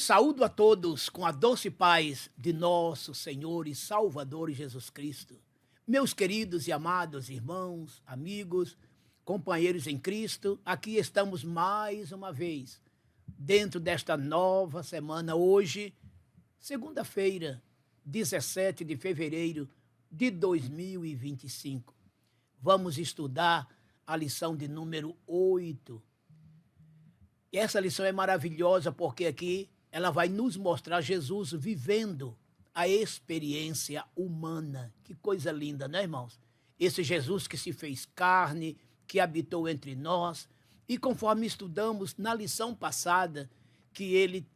Saúdo a todos com a doce paz de nosso Senhor e Salvador Jesus Cristo. Meus queridos e amados irmãos, amigos, companheiros em Cristo, aqui estamos mais uma vez, dentro desta nova semana, hoje, segunda-feira, 17 de fevereiro de 2025. Vamos estudar a lição de número 8. E essa lição é maravilhosa porque aqui ela vai nos mostrar Jesus vivendo a experiência humana. Que coisa linda, né, irmãos? Esse Jesus que se fez carne, que habitou entre nós, e conforme estudamos na lição passada, que ele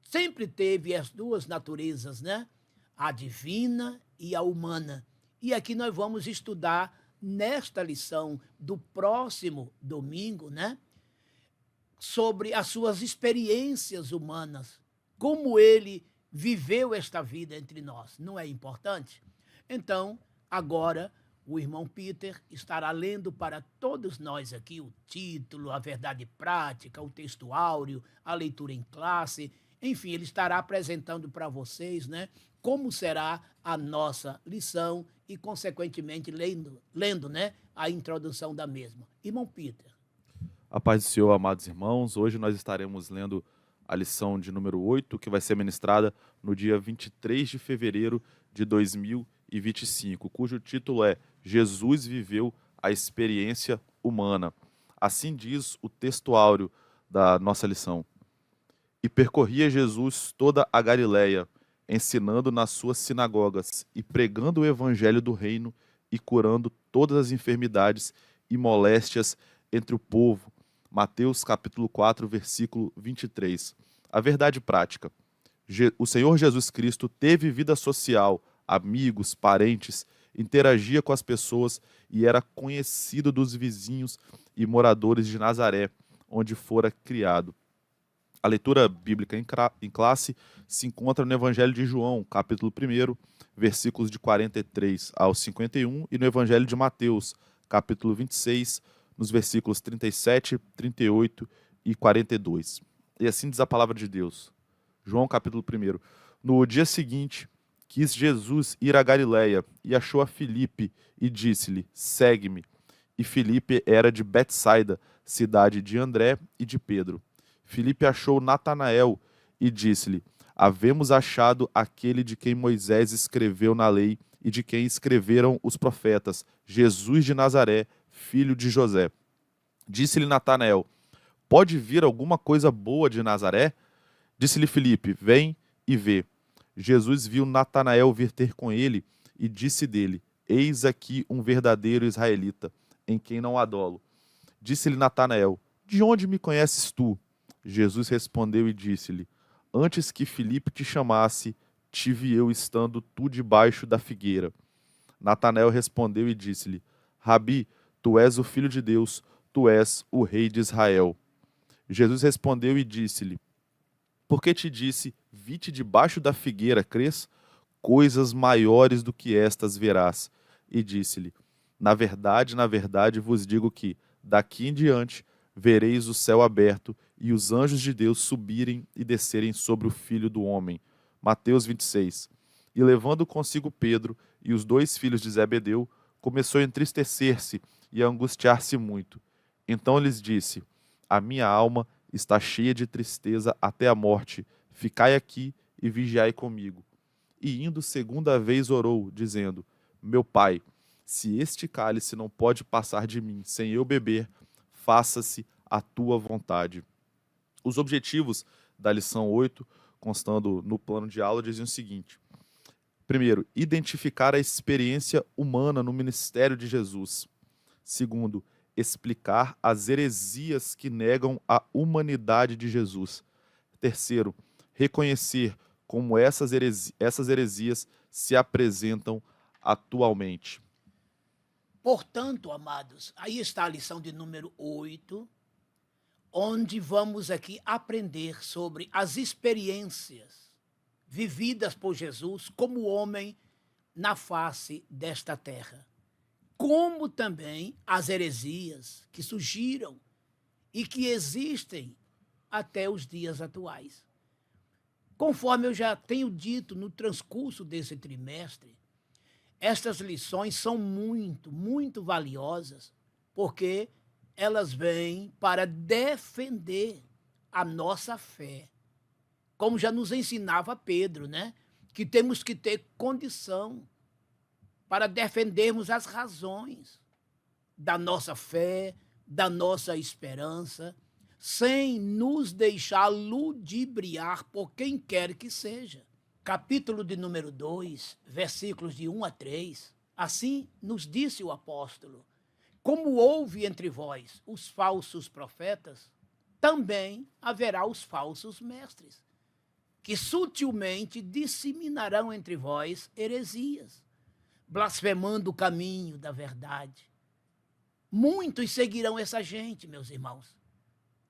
sempre teve as duas naturezas, né? A divina e a humana. E aqui nós vamos estudar nesta lição do próximo domingo, né? Sobre as suas experiências humanas, como ele viveu esta vida entre nós. Não é importante? Então, agora, o irmão Peter estará lendo para todos nós aqui o título, a verdade prática, o texto áureo, a leitura em classe. Enfim, ele estará apresentando para vocês, né, como será a nossa lição e, consequentemente, lendo, né, a introdução da mesma. Irmão Peter. A paz do Senhor, amados irmãos. Hoje nós estaremos lendo a lição de número 8, que vai ser ministrada no dia 23 de fevereiro de 2025, cujo título é Jesus viveu a experiência humana. Assim diz o texto áureo da nossa lição. E percorria Jesus toda a Galileia, ensinando nas suas sinagogas e pregando o evangelho do reino e curando todas as enfermidades e moléstias entre o povo. Mateus capítulo 4, versículo 23. A verdade prática. O Senhor Jesus Cristo teve vida social, amigos, parentes, interagia com as pessoas e era conhecido dos vizinhos e moradores de Nazaré, onde fora criado. A leitura bíblica em classe se encontra no Evangelho de João, capítulo 1, versículos de 43 ao 51, e no Evangelho de Mateus, capítulo 26, nos versículos 37, 38 e 42. E assim diz a palavra de Deus. João capítulo 1. No dia seguinte, quis Jesus ir a Galiléia e achou a Filipe e disse-lhe, segue-me. E Filipe era de Betsaida, cidade de André e de Pedro. Filipe achou Natanael e disse-lhe, havemos achado aquele de quem Moisés escreveu na lei e de quem escreveram os profetas, Jesus de Nazaré, filho de José. Disse-lhe Natanael, pode vir alguma coisa boa de Nazaré? Disse-lhe Filipe, vem e vê. Jesus viu Natanael vir ter com ele e disse dele, eis aqui um verdadeiro israelita, em quem não há dolo. Disse-lhe Natanael, de onde me conheces tu? Jesus respondeu e disse-lhe, antes que Filipe te chamasse, te vi eu estando tu debaixo da figueira. Natanael respondeu e disse-lhe, Rabi, tu és o Filho de Deus, tu és o Rei de Israel. Jesus respondeu e disse-lhe, por que te disse, vi-te debaixo da figueira, crês? Coisas maiores do que estas verás. E disse-lhe, na verdade vos digo que, daqui em diante, vereis o céu aberto e os anjos de Deus subirem e descerem sobre o Filho do Homem. Mateus 26. E levando consigo Pedro e os dois filhos de Zebedeu, começou a entristecer-se e a angustiar-se muito. Então lhes disse, a minha alma está cheia de tristeza até a morte, ficai aqui e vigiai comigo. E indo segunda vez orou, dizendo, meu pai, se este cálice não pode passar de mim sem eu beber, faça-se a tua vontade. Os objetivos da lição 8, constando no plano de aula, diziam o seguinte. Primeiro, identificar a experiência humana no ministério de Jesus. Segundo, explicar as heresias que negam a humanidade de Jesus. Terceiro, reconhecer como essas heresias se apresentam atualmente. Portanto, amados, aí está a lição de número 8, onde vamos aqui aprender sobre as experiências vividas por Jesus como homem na face desta terra, como também as heresias que surgiram e que existem até os dias atuais. Conforme eu já tenho dito no transcurso desse trimestre, estas lições são muito, muito valiosas, porque elas vêm para defender a nossa fé. Como já nos ensinava Pedro, né? Que temos que ter condição para defendermos as razões da nossa fé, da nossa esperança, sem nos deixar ludibriar por quem quer que seja. Capítulo de número 2, versículos de 1 a 3, assim nos disse o apóstolo: como houve entre vós os falsos profetas, também haverá os falsos mestres, que sutilmente disseminarão entre vós heresias, blasfemando o caminho da verdade. Muitos seguirão essa gente, meus irmãos.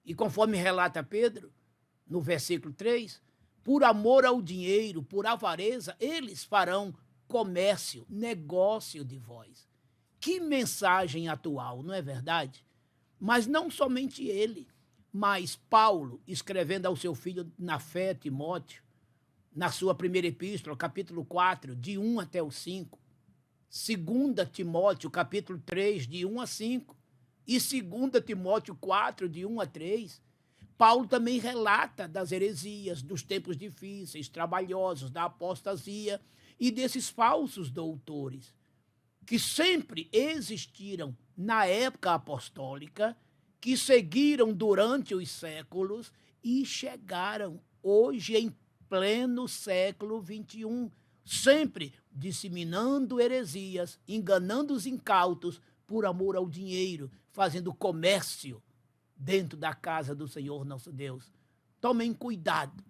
E conforme relata Pedro, no versículo 3, por amor ao dinheiro, por avareza, eles farão comércio, negócio de vós. Que mensagem atual, não é verdade? Mas não somente ele, mas Paulo, escrevendo ao seu filho na fé, Timóteo, na sua primeira epístola, capítulo 4, de 1 até o 5, 2 Timóteo, capítulo 3, de 1 a 5, e 2 Timóteo 4, de 1 a 3, Paulo também relata das heresias, dos tempos difíceis, trabalhosos, da apostasia e desses falsos doutores, que sempre existiram na época apostólica, que seguiram durante os séculos e chegaram hoje em pleno século XXI, sempre disseminando heresias, enganando os incautos por amor ao dinheiro, fazendo comércio dentro da casa do Senhor nosso Deus. Tomem cuidado.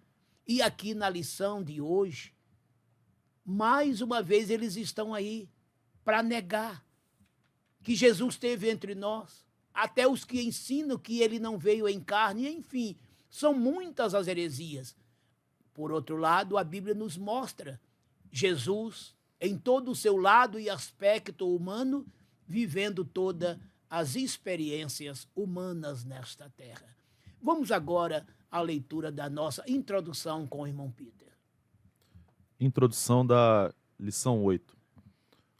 E aqui na lição de hoje, mais uma vez eles estão aí para negar que Jesus esteve entre nós, até os que ensinam que ele não veio em carne, enfim, são muitas as heresias. Por outro lado, a Bíblia nos mostra Jesus em todo o seu lado e aspecto humano, vivendo todas as experiências humanas nesta terra. Vamos agora à leitura da nossa introdução com o irmão Peter. Introdução da lição 8.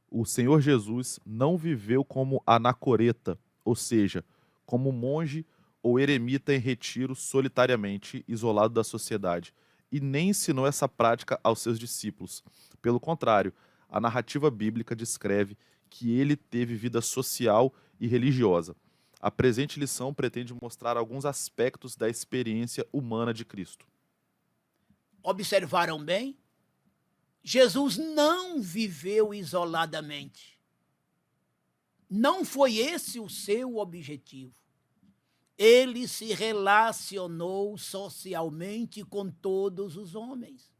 O Senhor Jesus não viveu como anacoreta, ou seja, como monge ou eremita em retiro solitariamente, isolado da sociedade, e nem ensinou essa prática aos seus discípulos. Pelo contrário, a narrativa bíblica descreve que ele teve vida social e religiosa. A presente lição pretende mostrar alguns aspectos da experiência humana de Cristo. Observaram bem? Jesus não viveu isoladamente. Não foi esse o seu objetivo. Ele se relacionou socialmente com todos os homens,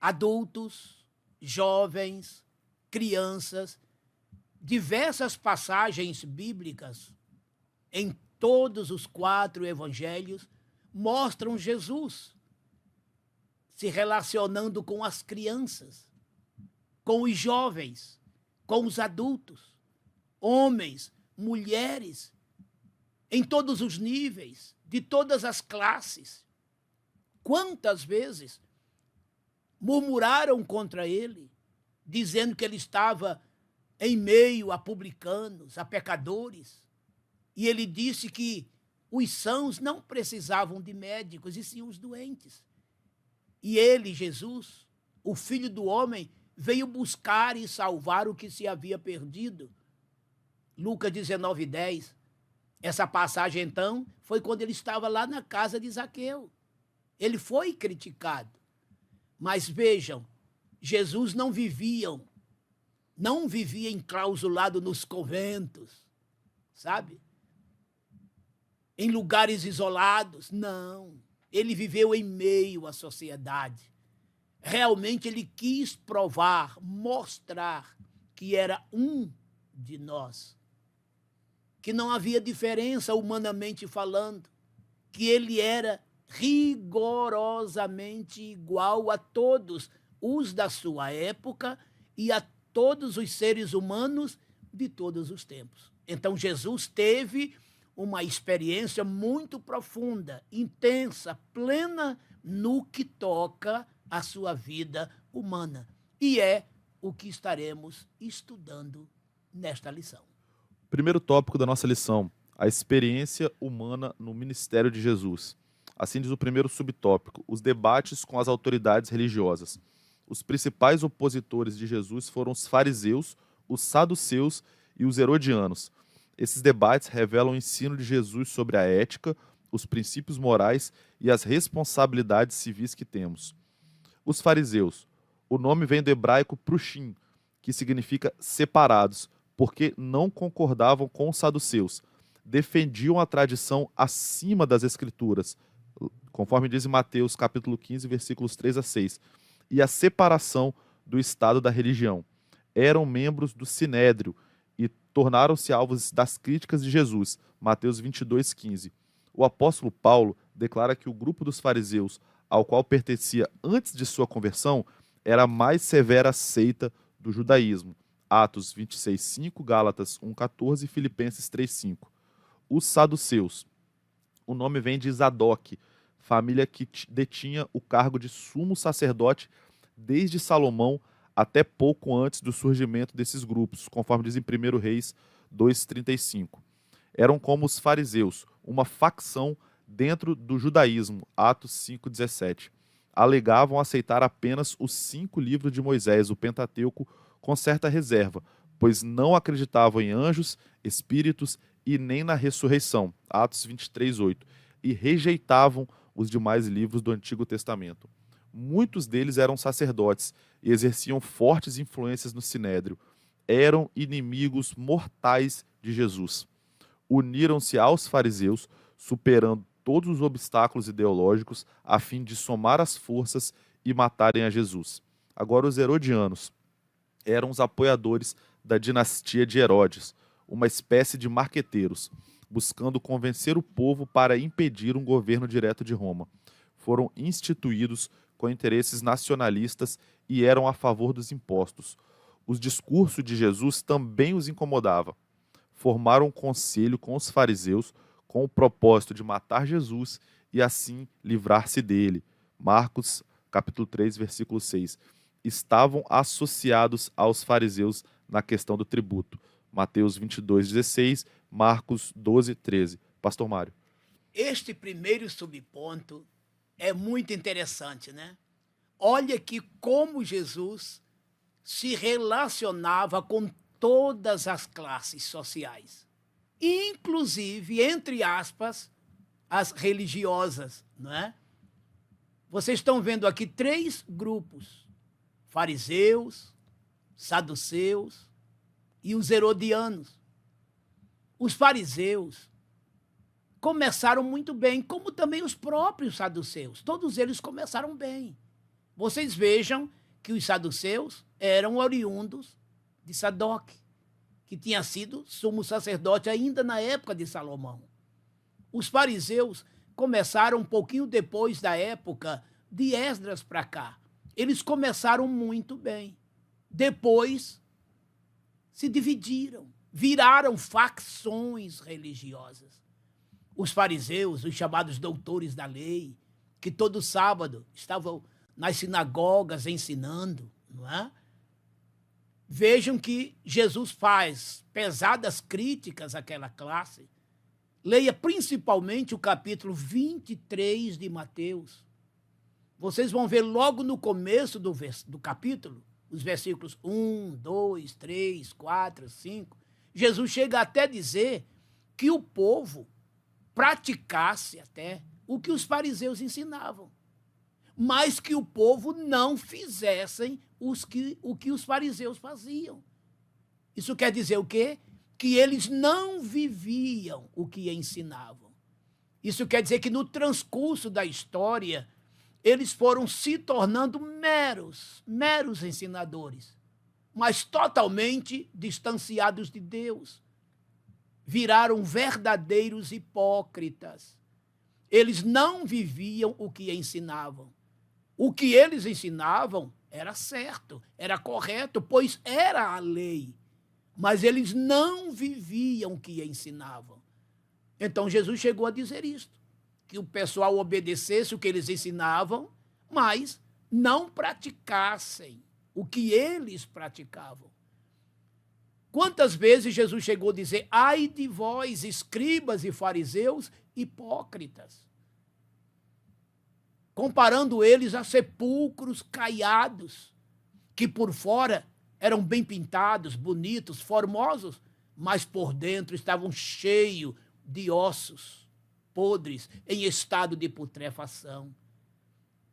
adultos, jovens, crianças. Diversas passagens bíblicas em todos os 4 evangelhos mostram Jesus se relacionando com as crianças, com os jovens, com os adultos, homens, mulheres, em todos os níveis, de todas as classes. Quantas vezes murmuraram contra ele, dizendo que ele estava em meio a publicanos, a pecadores, e ele disse que os sãos não precisavam de médicos, e sim os doentes. E ele, Jesus, o Filho do Homem, veio buscar e salvar o que se havia perdido. Lucas 19:10. Essa passagem, então, foi quando ele estava lá na casa de Zaqueu. Ele foi criticado. Mas vejam, Jesus não vivia enclausulado nos conventos, sabe? Em lugares isolados, não. Ele viveu em meio à sociedade. Realmente ele quis provar, mostrar que era um de nós, que não havia diferença humanamente falando, que ele era rigorosamente igual a todos os da sua época e a todos os seres humanos de todos os tempos. Então Jesus teve uma experiência muito profunda, intensa, plena, no que toca à sua vida humana. E é o que estaremos estudando nesta lição. Primeiro tópico da nossa lição: a experiência humana no ministério de Jesus. Assim diz o primeiro subtópico: os debates com as autoridades religiosas. Os principais opositores de Jesus foram os fariseus, os saduceus e os herodianos. Esses debates revelam o ensino de Jesus sobre a ética, os princípios morais e as responsabilidades civis que temos. Os fariseus. O nome vem do hebraico prushim, que significa separados, porque não concordavam com os saduceus. Defendiam a tradição acima das escrituras, conforme diz em Mateus capítulo 15, versículos 3 a 6, e a separação do Estado da religião. Eram membros do Sinédrio e tornaram-se alvos das críticas de Jesus, Mateus 22, 15. O apóstolo Paulo declara que o grupo dos fariseus, ao qual pertencia antes de sua conversão, era a mais severa seita do judaísmo, Atos 26, 5, Gálatas 1, 14 e Filipenses 3, 5. Os saduceus. O nome vem de Zadok, família que detinha o cargo de sumo sacerdote desde Salomão até pouco antes do surgimento desses grupos, conforme diz em 1 Reis 2,35. Eram como os fariseus, uma facção dentro do judaísmo, Atos 5,17. Alegavam aceitar apenas os 5 livros de Moisés, o Pentateuco, com certa reserva, pois não acreditavam em anjos, espíritos e nem na ressurreição, Atos 23:8, e rejeitavam os demais livros do Antigo Testamento. Muitos deles eram sacerdotes e exerciam fortes influências no Sinédrio. Eram inimigos mortais de Jesus. Uniram-se aos fariseus, superando todos os obstáculos ideológicos, a fim de somar as forças e matarem a Jesus. Agora, os herodianos eram os apoiadores da dinastia de Herodes, uma espécie de marqueteiros, buscando convencer o povo para impedir um governo direto de Roma. Foram instituídos com interesses nacionalistas e eram a favor dos impostos. Os discursos de Jesus também os incomodavam. Formaram um conselho com os fariseus com o propósito de matar Jesus e assim livrar-se dele. Marcos, capítulo 3, versículo 6. Estavam associados aos fariseus na questão do tributo. Mateus 22:16, Marcos 12:13. Pastor Mário. Este primeiro subponto é muito interessante, né? Olha que como Jesus se relacionava com todas as classes sociais, inclusive, entre aspas, as religiosas, não é? Vocês estão vendo aqui 3 grupos: fariseus, saduceus e os herodianos. Os fariseus começaram muito bem, como também os próprios saduceus. Todos eles começaram bem. Vocês vejam que os saduceus eram oriundos de Sadoc, que tinha sido sumo sacerdote ainda na época de Salomão. Os fariseus começaram um pouquinho depois da época de Esdras para cá. Eles começaram muito bem. Depois se dividiram, viraram facções religiosas. Os fariseus, os chamados doutores da lei, que todo sábado estavam nas sinagogas ensinando, não é? Vejam que Jesus faz pesadas críticas àquela classe. Leia principalmente o capítulo 23 de Mateus. Vocês vão ver logo no começo do capítulo, os versículos 1, 2, 3, 4, 5. Jesus chega até a dizer que o povo praticasse até o que os fariseus ensinavam, mas que o povo não fizessem o que os fariseus faziam. Isso quer dizer o quê? Que eles não viviam o que ensinavam. Isso quer dizer que no transcurso da história, eles foram se tornando meros ensinadores, mas totalmente distanciados de Deus. Viraram verdadeiros hipócritas. Eles não viviam o que ensinavam. O que eles ensinavam era certo, era correto, pois era a lei. Mas eles não viviam o que ensinavam. Então Jesus chegou a dizer isto. que o pessoal obedecesse o que eles ensinavam, mas não praticassem o que eles praticavam. Quantas vezes Jesus chegou a dizer: ai de vós, escribas e fariseus hipócritas, comparando eles a sepulcros caiados, que por fora eram bem pintados, bonitos, formosos, mas por dentro estavam cheios de ossos podres, em estado de putrefação.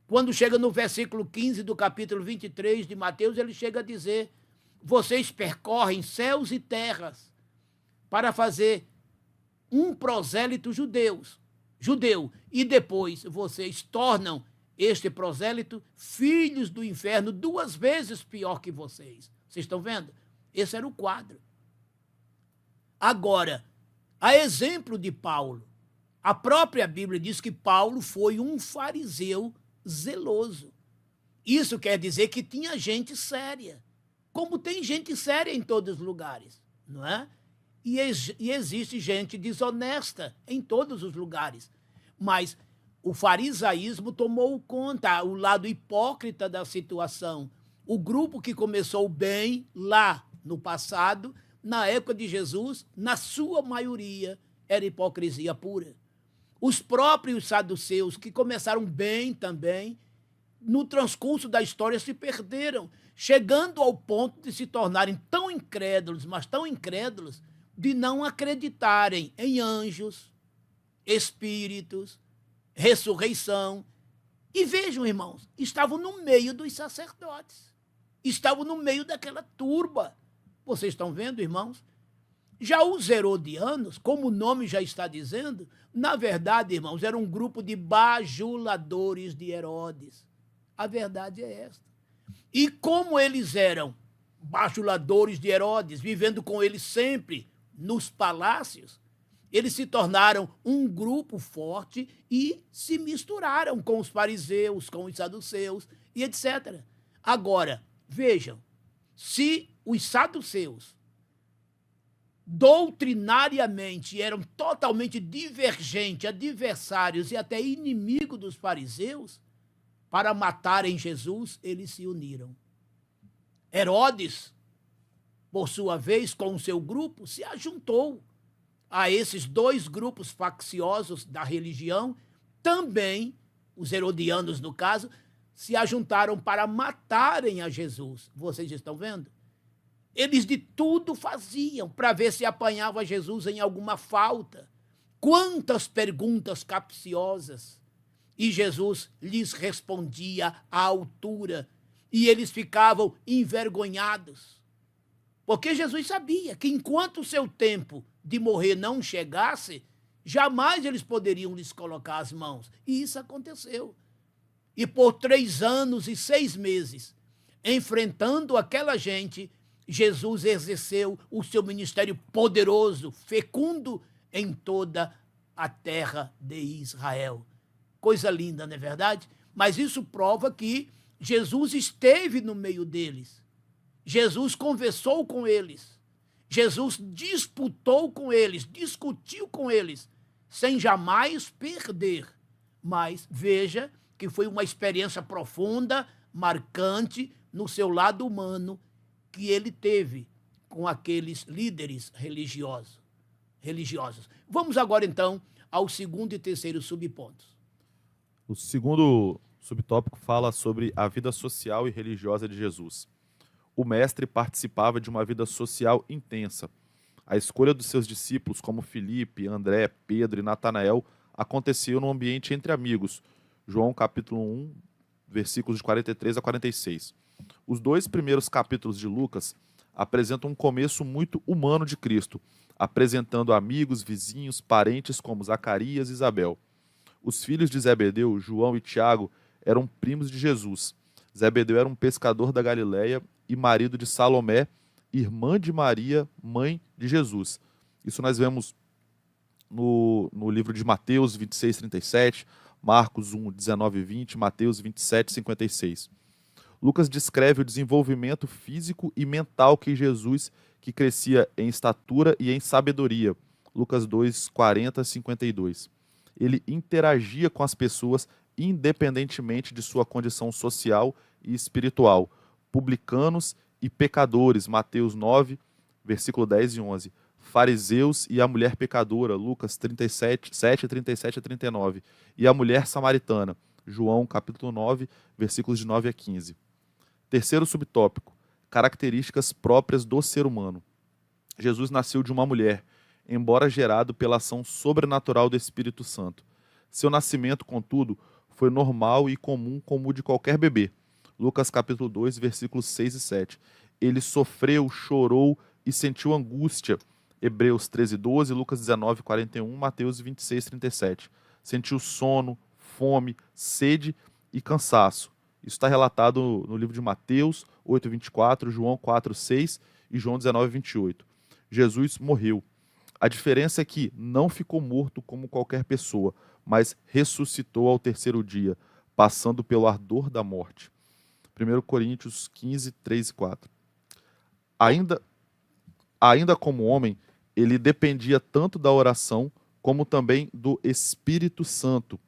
Quando chega no versículo 15 do capítulo 23 de Mateus, ele chega a dizer: vocês percorrem céus e terras para fazer um prosélito judeu, e depois vocês tornam este prosélito filhos do inferno 2 vezes pior que vocês. Vocês estão vendo? Esse era o quadro. Agora, a exemplo de Paulo, a própria Bíblia diz que Paulo foi um fariseu zeloso. Isso quer dizer que tinha gente séria, como tem gente séria em todos os lugares, não é? E existe gente desonesta em todos os lugares. Mas o farisaísmo tomou conta, o lado hipócrita da situação. O grupo que começou bem lá no passado, na época de Jesus, na sua maioria, era hipocrisia pura. Os próprios saduceus, que começaram bem também, no transcurso da história se perderam, chegando ao ponto de se tornarem tão incrédulos, mas tão incrédulos, de não acreditarem em anjos, espíritos, ressurreição. E vejam, irmãos, estavam no meio dos sacerdotes, estavam no meio daquela turba. Vocês estão vendo, irmãos? Já os herodianos, como o nome já está dizendo, na verdade, irmãos, era um grupo de bajuladores de Herodes. A verdade é esta. E como eles eram bajuladores de Herodes, vivendo com ele sempre nos palácios, eles se tornaram um grupo forte e se misturaram com os fariseus, com os saduceus e etc. Agora, vejam, se os saduceus doutrinariamente eram totalmente divergentes, adversários e até inimigos dos fariseus, para matarem Jesus, eles se uniram. Herodes, por sua vez, com o seu grupo, se ajuntou a esses 2 grupos facciosos da religião. Também, os herodianos, no caso, se ajuntaram para matarem a Jesus. Vocês estão vendo? Eles de tudo faziam para ver se apanhava Jesus em alguma falta. Quantas perguntas capciosas! E Jesus lhes respondia à altura, e eles ficavam envergonhados. Porque Jesus sabia que enquanto o seu tempo de morrer não chegasse, jamais eles poderiam lhes colocar as mãos. E isso aconteceu. E por 3 anos e 6 meses, enfrentando aquela gente, Jesus exerceu o seu ministério poderoso, fecundo em toda a terra de Israel. Coisa linda, não é verdade? Mas isso prova que Jesus esteve no meio deles. Jesus conversou com eles. Jesus disputou com eles, discutiu com eles, sem jamais perder. Mas veja que foi uma experiência profunda, marcante, no seu lado humano, que ele teve com aqueles líderes religiosos. Vamos agora, então, ao 2º e 3º subpontos. O segundo subtópico fala sobre a vida social e religiosa de Jesus. O mestre participava de uma vida social intensa. A escolha dos seus discípulos, como Filipe, André, Pedro e Natanael, aconteceu num ambiente entre amigos. João capítulo 1, versículos de 43 a 46. Os 2 primeiros capítulos de Lucas apresentam um começo muito humano de Cristo, apresentando amigos, vizinhos, parentes como Zacarias e Isabel. Os filhos de Zebedeu, João e Tiago, eram primos de Jesus. Zebedeu era um pescador da Galileia e marido de Salomé, irmã de Maria, mãe de Jesus. Isso nós vemos no livro de Mateus 26, 37, Marcos 1, 19 e 20, Mateus 27, 56. Lucas descreve o desenvolvimento físico e mental que Jesus, que crescia em estatura e em sabedoria. Lucas 2, 40 a 52. Ele interagia com as pessoas independentemente de sua condição social e espiritual. Publicanos e pecadores, Mateus 9, versículo 10 e 11. Fariseus e a mulher pecadora, Lucas 37, 7, 37 a 39. E a mulher samaritana, João capítulo 9, versículos de 9 a 15. Terceiro subtópico, características próprias do ser humano. Jesus nasceu de uma mulher, embora gerado pela ação sobrenatural do Espírito Santo. Seu nascimento, contudo, foi normal e comum como o de qualquer bebê. Lucas capítulo 2, versículos 6 e 7. Ele sofreu, chorou e sentiu angústia. Hebreus 13, 12, Lucas 19, 41, Mateus 26, 37. Sentiu sono, fome, sede e cansaço. Isso está relatado no livro de Mateus 8, 24, João 4, 6 e João 19, 28. Jesus morreu. A diferença é que não ficou morto como qualquer pessoa, mas ressuscitou ao terceiro dia, passando pelo ardor da morte. 1 Coríntios 15, 3 e 4. Ainda como homem, ele dependia tanto da oração como também do Espírito Santo.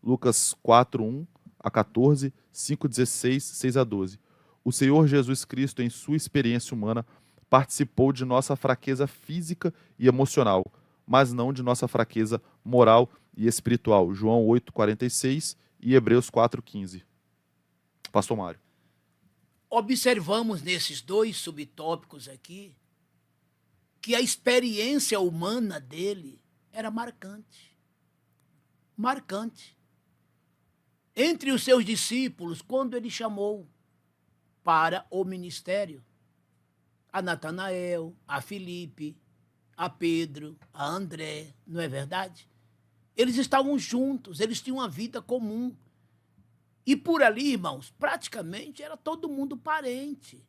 Lucas 4, 1 a 14, 5, 16, 6 a 12. O Senhor Jesus Cristo, em sua experiência humana, participou de nossa fraqueza física e emocional, mas não de nossa fraqueza moral e espiritual. João 8, 46 e Hebreus 4, 15. Pastor Mário. Observamos nesses dois subtópicos aqui que a experiência humana dele era marcante. Marcante. Entre os seus discípulos, quando ele chamou para o ministério, a Natanael, a Filipe, a Pedro, a André, não é verdade? Eles estavam juntos, eles tinham uma vida comum. E por ali, irmãos, praticamente era todo mundo parente.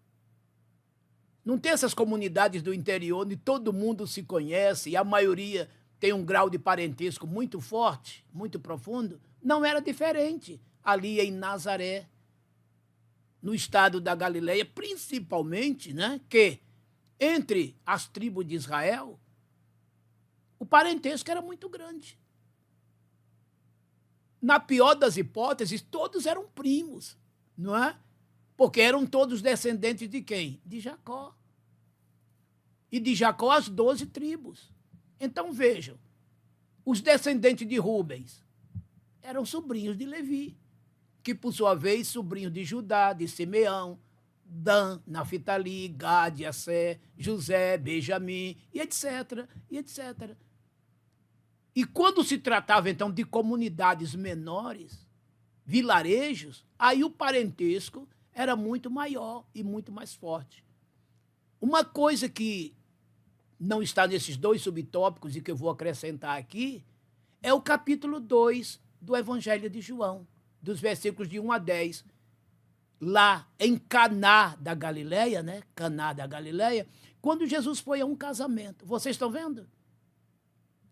Não tem essas comunidades do interior onde todo mundo se conhece e a maioria tem um grau de parentesco muito forte, muito profundo. Não era diferente ali em Nazaré, no estado da Galileia, principalmente, né, que entre as tribos de Israel, o parentesco era muito grande. Na pior das hipóteses, todos eram primos, não é? Porque eram todos descendentes de quem? De Jacó. E de Jacó as 12 tribos. Então vejam, os descendentes de Rubens eram sobrinhos de Levi, que por sua vez sobrinhos de Judá, de Simeão, Dan, Naftali, Gade, Assé, José, Benjamim, e etc, e etc. E quando se tratava, então, de comunidades menores, vilarejos, aí o parentesco era muito maior e muito mais forte. Uma coisa que não está nesses dois subtópicos e que eu vou acrescentar aqui é o capítulo 2 do Evangelho de João, dos versículos de 1 a 10. Lá em Caná da Galileia, né? Caná da Galileia, quando Jesus foi a um casamento. Vocês estão vendo?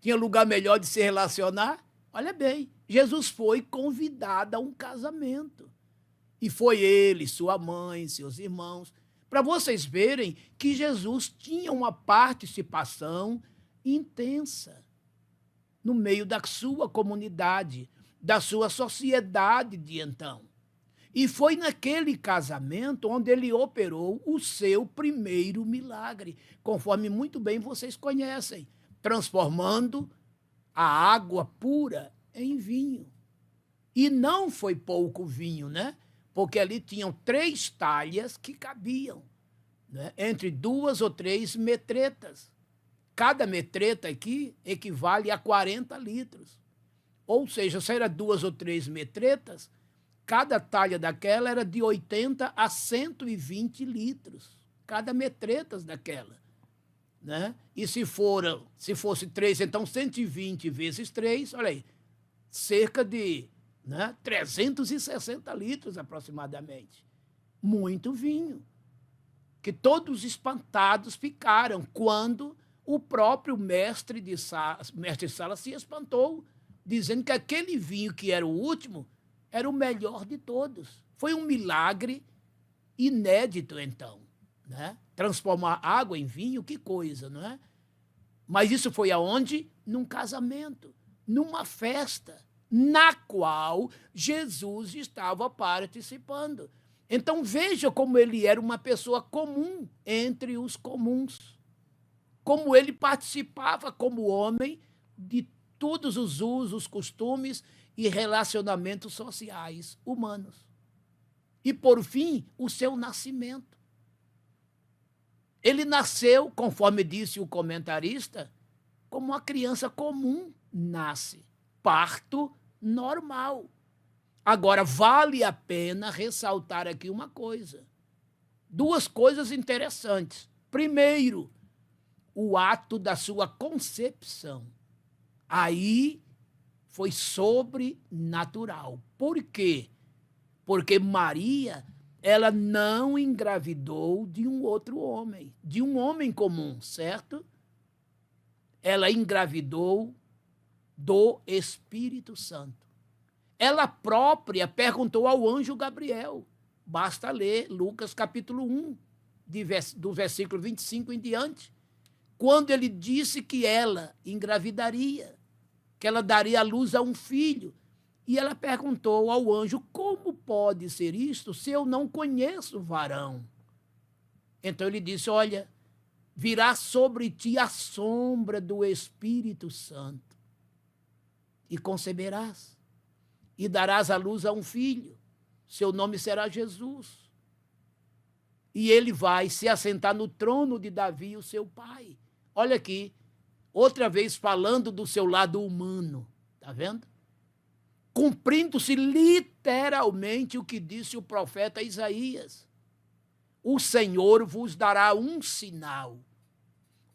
Tinha lugar melhor de se relacionar? Olha bem, Jesus foi convidado a um casamento. E foi ele, sua mãe, seus irmãos, para vocês verem que Jesus tinha uma participação intensa no meio da sua comunidade, da sua sociedade de então. E foi naquele casamento onde ele operou o seu primeiro milagre, conforme muito bem vocês conhecem, transformando a água pura em vinho. E não foi pouco vinho, né? Porque ali tinham 3 talhas que cabiam, né? Entre 2 ou 3 metretas. Cada metreta aqui equivale a 40 litros. Ou seja, se era 2 ou 3 metretas, cada talha daquela era de 80 a 120 litros. Cada metretas daquela. Né? E se fosse 3, então 120 vezes 3, olha aí, cerca de 360 litros aproximadamente. Muito vinho. Que todos espantados ficaram quando o próprio mestre Sala se espantou, dizendo que aquele vinho que era o último era o melhor de todos. Foi um milagre inédito, então. Né? Transformar água em vinho, que coisa, não é? Mas isso foi aonde? Num casamento. numa festa na qual Jesus estava participando. Então veja como ele era uma pessoa comum entre os comuns. Como ele participava como homem de todos os usos, costumes e relacionamentos sociais humanos. E, por fim, o seu nascimento. Ele nasceu, conforme disse o comentarista, como uma criança comum nasce. Parto normal. Agora, vale a pena ressaltar aqui uma coisa. Duas coisas interessantes. Primeiro, o ato da sua concepção. Aí foi sobrenatural. Por quê? Porque Maria, ela não engravidou de um outro homem, de um homem comum, certo? Ela engravidou do Espírito Santo. Ela própria perguntou ao anjo Gabriel. Basta ler Lucas capítulo 1, do versículo 25 em diante, quando ele disse que ela engravidaria, que ela daria à luz a um filho. E ela perguntou ao anjo, como pode ser isto se eu não conheço o varão? Então ele disse, olha, virá sobre ti a sombra do Espírito Santo e conceberás e darás à luz a um filho. Seu nome será Jesus. E ele vai se assentar no trono de Davi, o seu pai. Olha aqui, outra vez falando do seu lado humano, tá vendo? Cumprindo-se literalmente o que disse o profeta Isaías. O Senhor vos dará um sinal.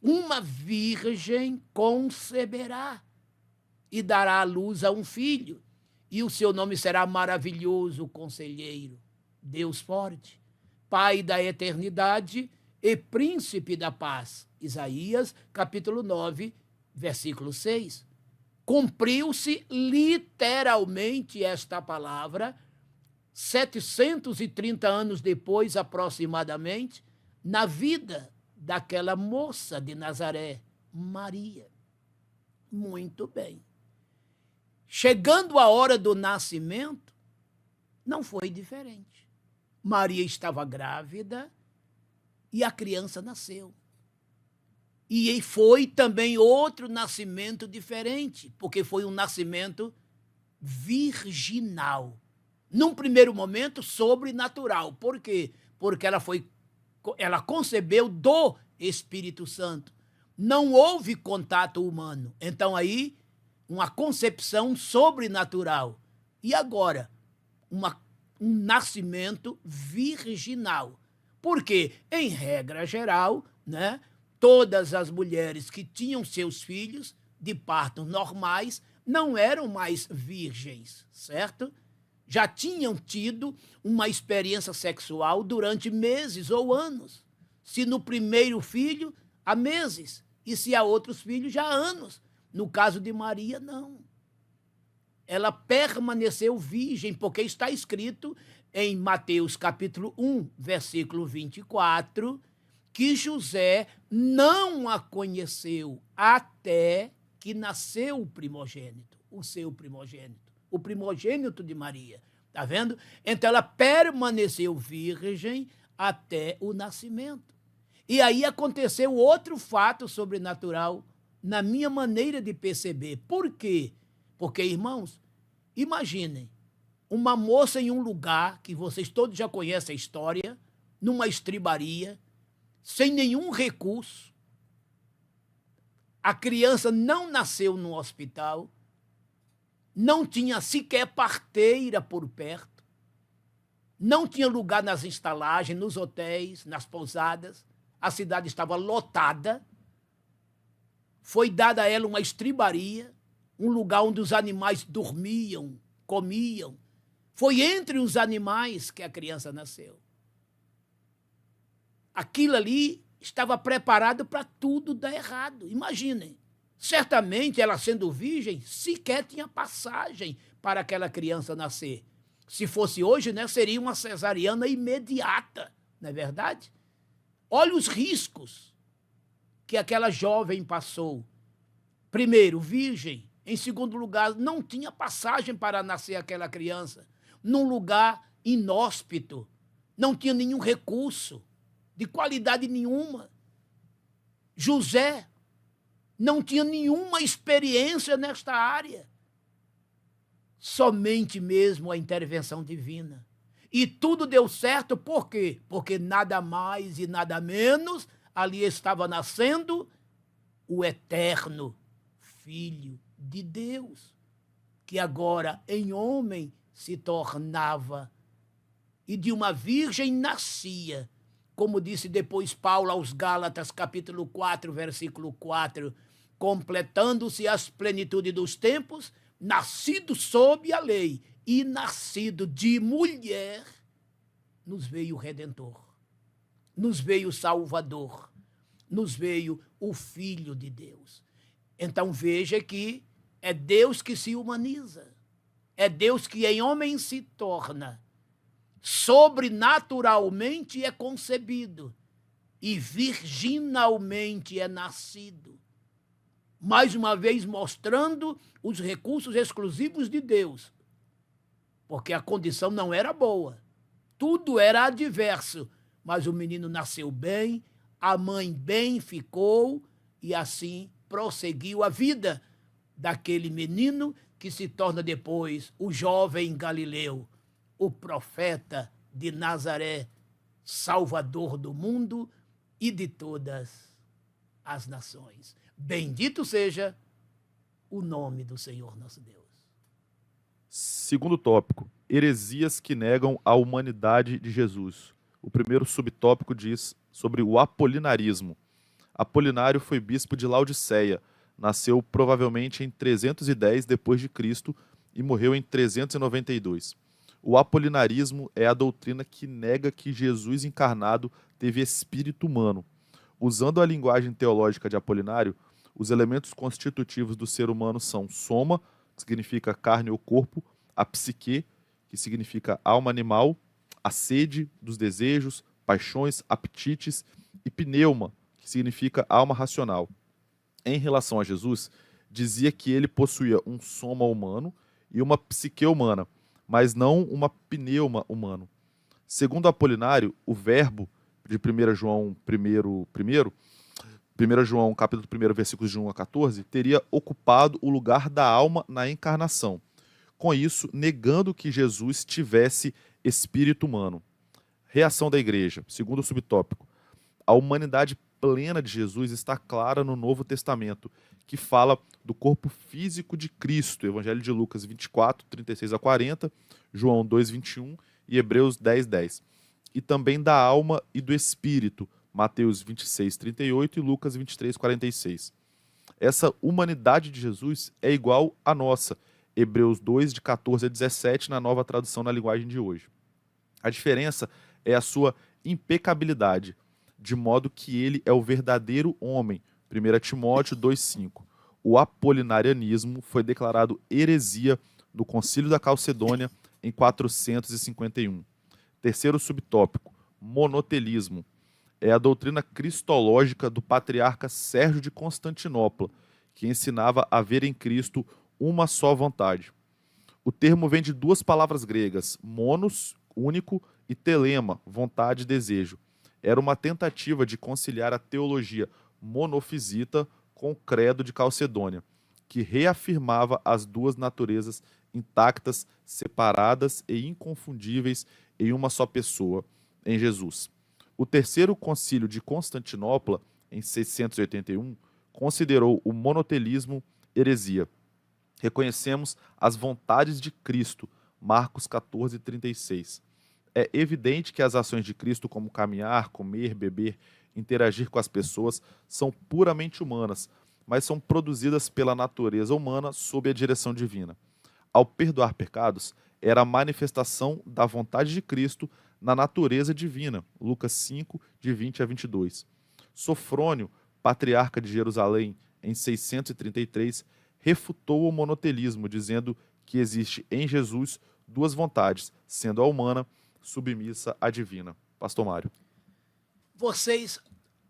Uma virgem conceberá e dará à luz a um filho, e o seu nome será Maravilhoso Conselheiro, Deus Forte, Pai da Eternidade e Príncipe da Paz. Isaías, capítulo 9, versículo 6. Cumpriu-se literalmente esta palavra, 730 anos depois, aproximadamente, na vida daquela moça de Nazaré, Maria. Muito bem. Chegando a hora do nascimento, não foi diferente. Maria estava grávida e a criança nasceu. E foi também outro nascimento diferente, porque foi um nascimento virginal. Num primeiro momento, sobrenatural. Por quê? Porque ela concebeu do Espírito Santo. Não houve contato humano. Então aí, uma concepção sobrenatural. E agora, um nascimento virginal. Porque, em regra geral, né, todas as mulheres que tinham seus filhos de partos normais não eram mais virgens, certo? Já tinham tido uma experiência sexual durante meses ou anos. Se no primeiro filho, há meses. E se há outros filhos, já há anos. No caso de Maria, não. Ela permaneceu virgem, porque está escrito em Mateus capítulo 1, versículo 24, que José não a conheceu até que nasceu o primogênito, o seu primogênito, o primogênito de Maria. Está vendo? Então ela permaneceu virgem até o nascimento. E aí aconteceu outro fato sobrenatural na minha maneira de perceber. Por quê? Porque, irmãos, imaginem uma moça em um lugar que vocês todos já conhecem a história, numa estribaria, sem nenhum recurso. A criança não nasceu no hospital, não tinha sequer parteira por perto, não tinha lugar nas estalagens, nos hotéis, nas pousadas, a cidade estava lotada. Foi dada a ela uma estribaria, um lugar onde os animais dormiam, comiam. Foi entre os animais que a criança nasceu. Aquilo ali estava preparado para tudo dar errado. Imaginem, certamente ela sendo virgem, sequer tinha passagem para aquela criança nascer. Se fosse hoje, né, seria uma cesariana imediata, não é verdade? Olha os riscos que aquela jovem passou. Primeiro, virgem, Em segundo lugar, não tinha passagem para nascer aquela criança. Num lugar inóspito. Não tinha nenhum recurso, de qualidade nenhuma. José não tinha nenhuma experiência nesta área. Somente mesmo a intervenção divina. E tudo deu certo, por quê? Porque nada mais e nada menos ali estava nascendo o eterno Filho de Deus, que agora em homem se tornava e de uma virgem nascia, como disse depois Paulo aos Gálatas, capítulo 4, versículo 4, completando-se as plenitudes dos tempos, nascido sob a lei e nascido de mulher, nos veio o Redentor, nos veio o Salvador, nos veio o Filho de Deus. Então veja que é Deus que se humaniza, é Deus que em homem se torna, sobrenaturalmente é concebido e virginalmente é nascido. Mais uma vez mostrando os recursos exclusivos de Deus, porque a condição não era boa, tudo era adverso, mas o menino nasceu bem, a mãe bem ficou e assim prosseguiu a vida daquele menino que se torna depois o jovem Galileu, o profeta de Nazaré, salvador do mundo e de todas as nações. Bendito seja o nome do Senhor nosso Deus. Segundo tópico, heresias que negam a humanidade de Jesus. O primeiro subtópico diz sobre o apolinarismo. Apolinário foi bispo de Laodiceia, nasceu provavelmente em 310 d.C. e morreu em 392. O apolinarismo é a doutrina que nega que Jesus encarnado teve espírito humano. Usando a linguagem teológica de Apolinário, os elementos constitutivos do ser humano são soma, que significa carne ou corpo, a psique, que significa alma animal, a sede dos desejos, paixões, apetites, e pneuma, que significa alma racional. Em relação a Jesus, dizia que ele possuía um soma humano e uma psique humana, mas não uma pneuma humano. Segundo Apolinário, o verbo de 1 João capítulo 1, versículos de 1 a 14, teria ocupado o lugar da alma na encarnação. Com isso, negando que Jesus tivesse espírito humano. Reação da igreja, segundo o subtópico. A humanidade plena de Jesus está clara no Novo Testamento, que fala do corpo físico de Cristo, Evangelho de Lucas 24, 36 a 40, João 2, 21 e Hebreus 10, 10. E também da alma e do espírito, Mateus 26, 38 e Lucas 23, 46. Essa humanidade de Jesus é igual à nossa, Hebreus 2, de 14 a 17, na nova tradução na linguagem de hoje. A diferença é a sua impecabilidade, de modo que ele é o verdadeiro homem, 1 Timóteo 2,5. O apolinarianismo foi declarado heresia no Concílio da Calcedônia em 451. Terceiro subtópico, monotelismo. É a doutrina cristológica do patriarca Sérgio de Constantinopla, que ensinava a ver em Cristo uma só vontade. O termo vem de duas palavras gregas, monos, único, e telema, vontade e desejo. Era uma tentativa de conciliar a teologia monofisita com o credo de Calcedônia, que reafirmava as duas naturezas intactas, separadas e inconfundíveis em uma só pessoa, em Jesus. O terceiro concílio de Constantinopla, em 681, considerou o monotelismo heresia. Reconhecemos as vontades de Cristo, Marcos 14, 36. É evidente que as ações de Cristo, como caminhar, comer, beber, interagir com as pessoas, são puramente humanas, mas são produzidas pela natureza humana sob a direção divina. Ao perdoar pecados, era a manifestação da vontade de Cristo na natureza divina, Lucas 5, de 20 a 22. Sofrônio, patriarca de Jerusalém, em 633, refutou o monotelismo, dizendo que existe em Jesus duas vontades, sendo a humana submissa à divina. Pastor Mário. Vocês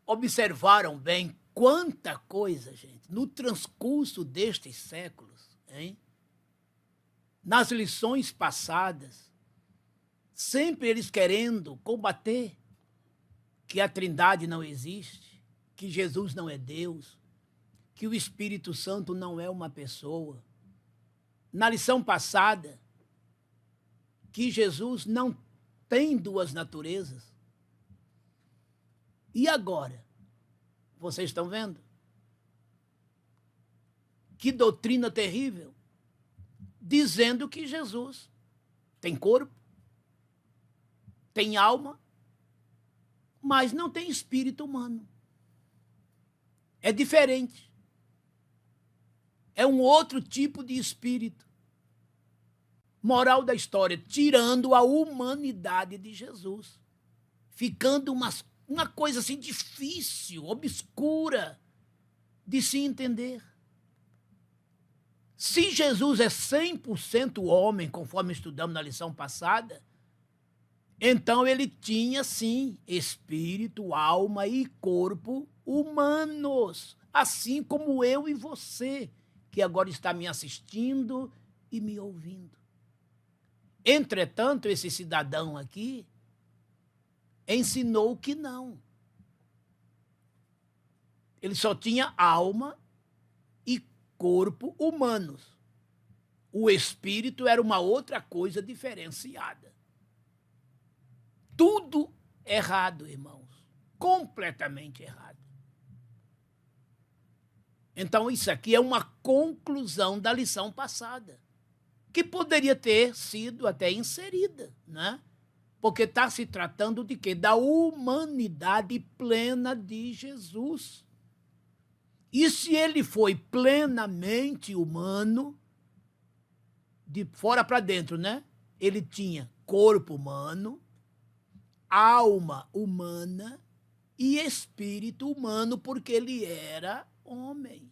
observaram bem quanta coisa, gente, no transcurso destes séculos, hein? Nas lições passadas, sempre eles querendo combater que a Trindade não existe, que Jesus não é Deus, que o Espírito Santo não é uma pessoa. Na lição passada, que Jesus não tem duas naturezas. E agora? Vocês estão vendo? Que doutrina terrível! Dizendo que Jesus tem corpo, tem alma, mas não tem espírito humano. É diferente. É um outro tipo de espírito. Moral da história, tirando a humanidade de Jesus, ficando uma coisa assim difícil, obscura de se entender. Se Jesus é 100% homem, conforme estudamos na lição passada, então ele tinha, sim, espírito, alma e corpo humanos, assim como eu e você, que agora está me assistindo e me ouvindo. Entretanto, esse cidadão aqui ensinou que não. Ele só tinha alma e corpo humanos. O espírito era uma outra coisa diferenciada. Tudo errado, irmãos. Completamente errado. Então, isso aqui é uma conclusão da lição passada, que poderia ter sido até inserida, né? Porque está se tratando de quê? Da humanidade plena de Jesus. E se ele foi plenamente humano, de fora para dentro, né? Ele tinha corpo humano, alma humana e espírito humano, porque ele era homem.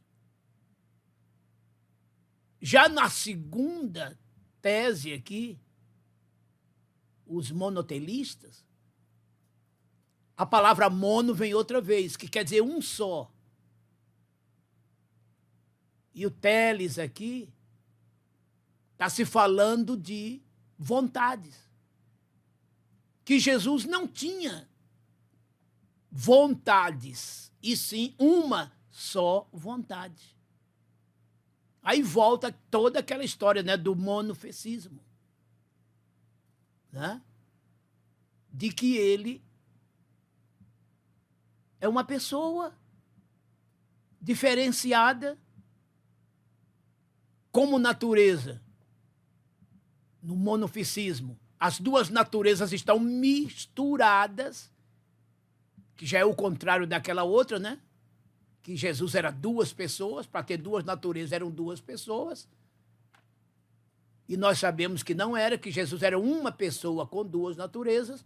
Já na segunda tese aqui, os monotelistas, a palavra mono vem outra vez, que quer dizer um só. E o teles aqui está se falando de vontades. Que Jesus não tinha vontades, e sim uma só vontade. Aí volta toda aquela história, né, do monofisismo, né? De que ele é uma pessoa diferenciada como natureza. No monofisismo, as duas naturezas estão misturadas, que já é o contrário daquela outra, né? Que Jesus era duas pessoas, para ter duas naturezas eram duas pessoas. E nós sabemos que não era, que Jesus era uma pessoa com duas naturezas.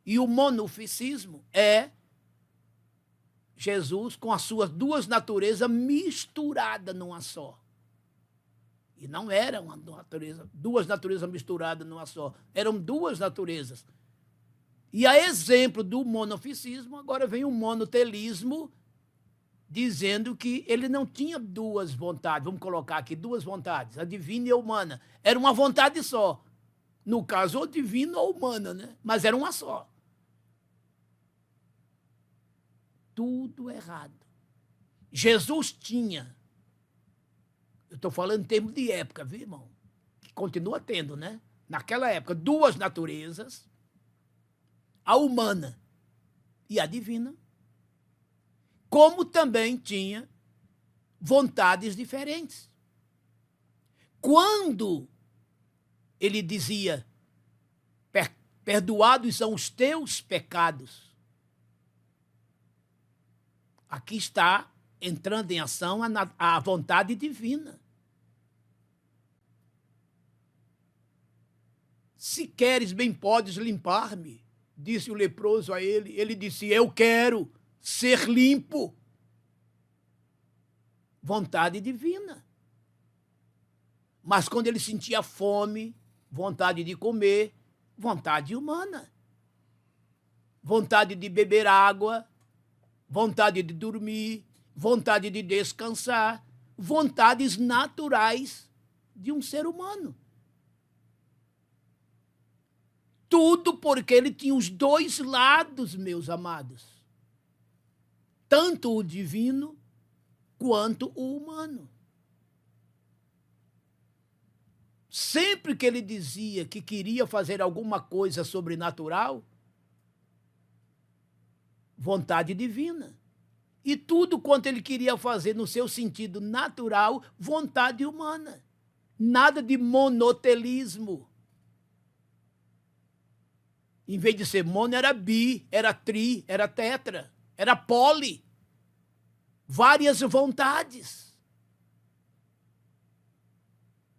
E o monofisismo é Jesus com as suas duas naturezas misturadas numa só. E não era uma natureza, duas naturezas misturadas numa só. Eram duas naturezas. E a exemplo do monofisismo, agora vem o monotelismo, dizendo que ele não tinha duas vontades. Vamos colocar aqui duas vontades, a divina e a humana. Era uma vontade só. No caso, ou divina ou humana, né? Mas era uma só. Tudo errado. Jesus tinha, eu estou falando em termos de época, viu, irmão? Que continua tendo, né? Naquela época, duas naturezas, a humana e a divina, como também tinha vontades diferentes. Quando ele dizia, perdoados são os teus pecados, aqui está entrando em ação a vontade divina. Se queres, bem podes limpar-me, disse o leproso a ele. Ele disse, eu quero ser limpo. Vontade divina. Mas quando ele sentia fome, vontade de comer, vontade humana. Vontade de beber água, vontade de dormir, vontade de descansar, vontades naturais de um ser humano. Tudo porque ele tinha os dois lados, meus amados. Tanto o divino quanto o humano. Sempre que ele dizia que queria fazer alguma coisa sobrenatural, vontade divina. E tudo quanto ele queria fazer no seu sentido natural, vontade humana. Nada de monotelismo. Em vez de ser mono, era bi, era tri, era tetra, era poli. Várias vontades.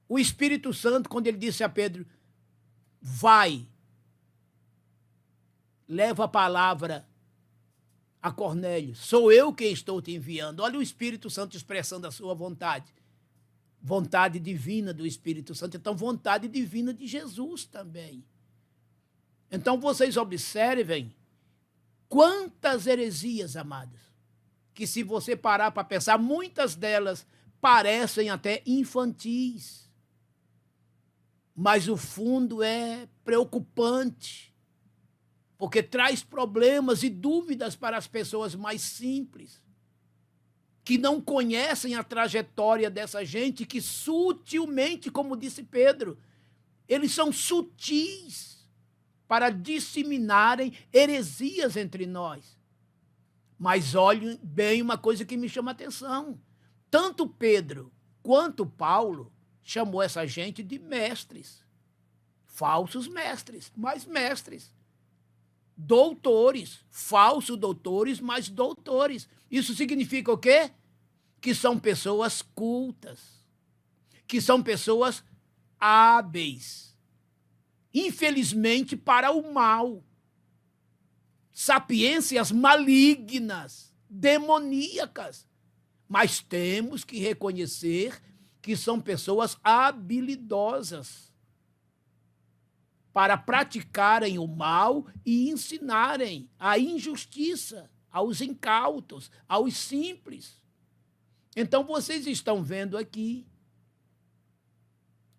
O Espírito Santo, quando ele disse a Pedro, vai, leva a palavra a Cornélio, sou eu que estou te enviando. Olha o Espírito Santo expressando a sua vontade. Vontade divina do Espírito Santo, então vontade divina de Jesus também. Então vocês observem quantas heresias, amados, que se você parar para pensar, muitas delas parecem até infantis. Mas o fundo é preocupante, porque traz problemas e dúvidas para as pessoas mais simples, que não conhecem a trajetória dessa gente, que sutilmente, como disse Pedro, eles são sutis para disseminarem heresias entre nós. Mas olhem bem uma coisa que me chama a atenção. Tanto Pedro quanto Paulo chamou essa gente de mestres. Falsos mestres, mas mestres. Doutores, falsos doutores, mas doutores. Isso significa o quê? Que são pessoas cultas, que são pessoas hábeis, infelizmente para o mal, sapiências malignas, demoníacas. Mas temos que reconhecer que são pessoas habilidosas para praticarem o mal e ensinarem a injustiça aos incautos, aos simples. Então vocês estão vendo aqui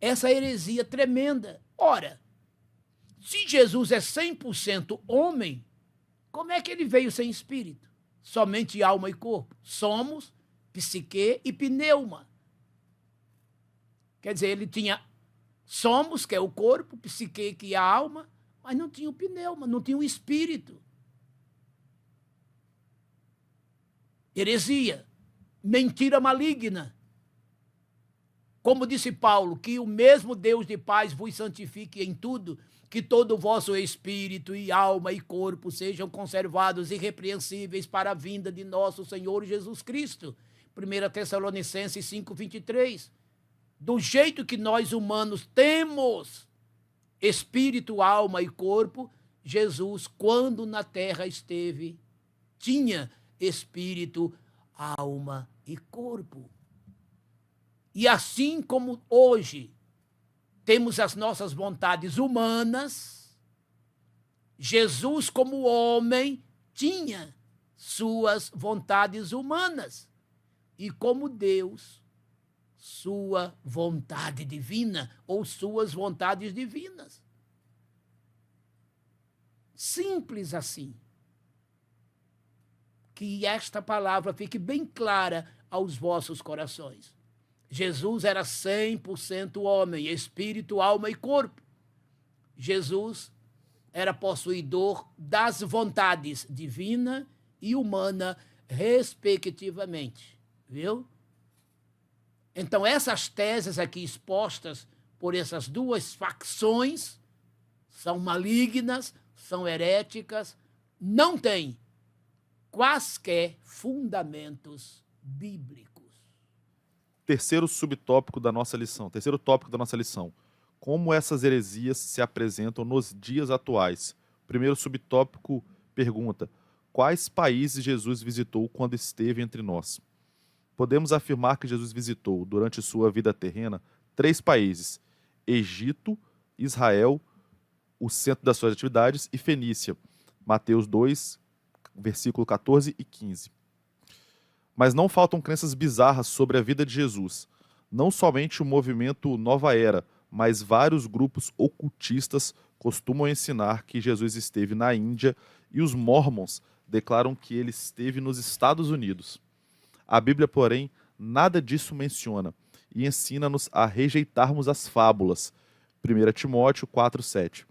essa heresia tremenda. Ora, se Jesus é 100% homem, como é que ele veio sem espírito? Somente alma e corpo. Somos, psique e pneuma. Quer dizer, ele tinha somos, que é o corpo, psique, que é a alma, mas não tinha o pneuma, não tinha o espírito. Heresia, mentira maligna. Como disse Paulo, que o mesmo Deus de paz vos santifique em tudo, que todo o vosso espírito e alma e corpo sejam conservados irrepreensíveis para a vinda de nosso Senhor Jesus Cristo. 1 Tessalonicenses 5:23. Do jeito que nós humanos temos espírito, alma e corpo, Jesus, quando na terra esteve, tinha espírito, alma e corpo. E assim como hoje temos as nossas vontades humanas, Jesus, como homem, tinha suas vontades humanas. E como Deus, sua vontade divina ou suas vontades divinas. Simples assim. Que esta palavra fique bem clara aos vossos corações. Jesus era 100% homem, espírito, alma e corpo. Jesus era possuidor das vontades divina e humana, respectivamente. Viu? Então, essas teses aqui expostas por essas duas facções são malignas, são heréticas, não têm quaisquer fundamentos bíblicos. Terceiro subtópico da nossa lição, terceiro tópico da nossa lição. Como essas heresias se apresentam nos dias atuais? Primeiro subtópico pergunta: quais países Jesus visitou quando esteve entre nós? Podemos afirmar que Jesus visitou, durante sua vida terrena, 3 países: Egito, Israel, o centro das suas atividades, e Fenícia. Mateus 2, versículo 14 e 15. Mas não faltam crenças bizarras sobre a vida de Jesus. Não somente o movimento Nova Era, mas vários grupos ocultistas costumam ensinar que Jesus esteve na Índia e os Mormons declaram que ele esteve nos Estados Unidos. A Bíblia, porém, nada disso menciona e ensina-nos a rejeitarmos as fábulas. 1 Timóteo 4,7.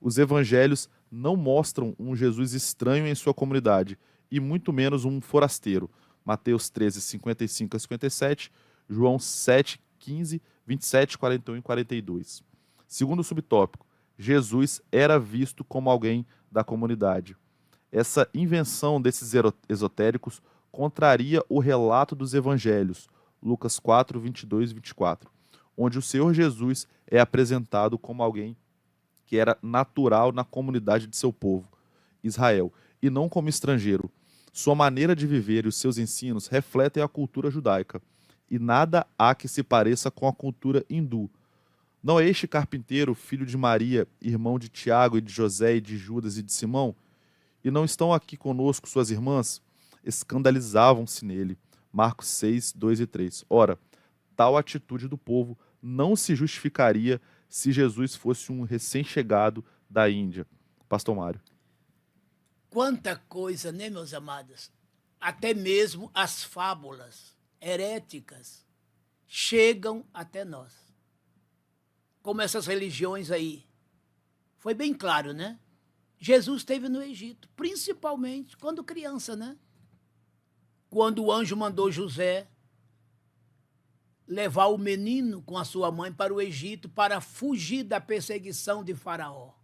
Os evangelhos não mostram um Jesus estranho em sua comunidade, e muito menos um forasteiro. Mateus 13, 55 a 57, João 7, 15, 27, 41 e 42. Segundo subtópico, Jesus era visto como alguém da comunidade. Essa invenção desses esotéricos contraria o relato dos evangelhos, Lucas 4, 22 e 24, onde o Senhor Jesus é apresentado como alguém que era natural na comunidade de seu povo, Israel, e não como estrangeiro. Sua maneira de viver e os seus ensinos refletem a cultura judaica, e nada há que se pareça com a cultura hindu. Não é este carpinteiro, filho de Maria, irmão de Tiago e de José e de Judas e de Simão? E não estão aqui conosco suas irmãs? Escandalizavam-se nele. Marcos 6, 2 e 3. Ora, tal atitude do povo não se justificaria se Jesus fosse um recém-chegado da Índia. Pastor Mário. Quanta coisa, né, meus amados? Até mesmo as fábulas heréticas chegam até nós. Como essas religiões aí. Foi bem claro, né? Jesus esteve no Egito, principalmente quando criança, né? Quando o anjo mandou José levar o menino com a sua mãe para o Egito para fugir da perseguição de Faraó.